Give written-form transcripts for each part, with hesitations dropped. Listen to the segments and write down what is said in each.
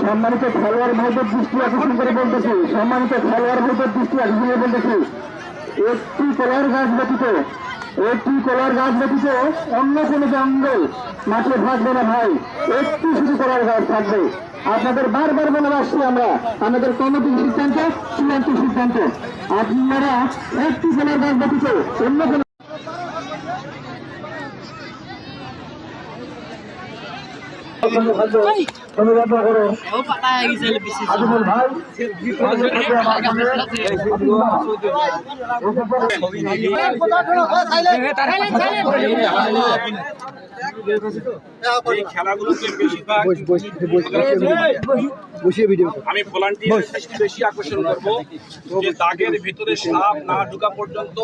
সম্মানিত খেলোয়াড় ভাইদের দৃষ্টি আকর্ষণ করে বলতেছি, সম্মানিত খেলোয়াড় ভাইদের দৃষ্টি আকর্ষণ করে বলতেছি, একটি কলার গাছ ব্যতীত অন্য কোনো জঙ্গল মাঠে থাকবে না ভাই, একটি শুধু কলার গাছ থাকবে। আপনাদের বারবার বলে আসছি আমরা, আমাদের কমিটির সিদ্ধান্ত চূড়ান্ত সিদ্ধান্ত, আপনারা একটি কলার গাছ ব্যতীত অন্য কোনো আমি ভলান্টিয়ার বেশি আকর্ষণ করবো যে দাগের ভিতরে সাপ না ঢোকা পর্যন্ত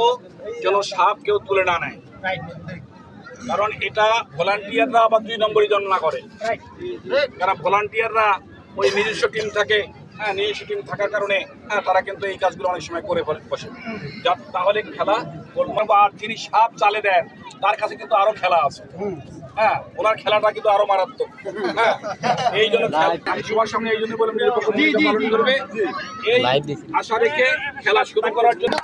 যেন সাপ কেউ তুলে না নেয়, কারণ এটা ভলান্টিয়াররা আবার 2 নম্বরই গণনা করে। কারণ ভলান্টিয়াররা ওই নিজস্ব টিম থাকে, নিজস্ব টিম থাকার কারণে তারা কিন্তু এই কাজগুলো অনেক সময় করে বসে। তাহলে খেলা আর যিনি সাপ চালে দেন তার কাছে কিন্তু আরো খেলা আছে, ওনার খেলাটা কিন্তু আরো মারাত্মক। এই জন্য সবার সামনে এই জন্য বলে করবে, এই আশা রেখে খেলা শুরু করার জন্য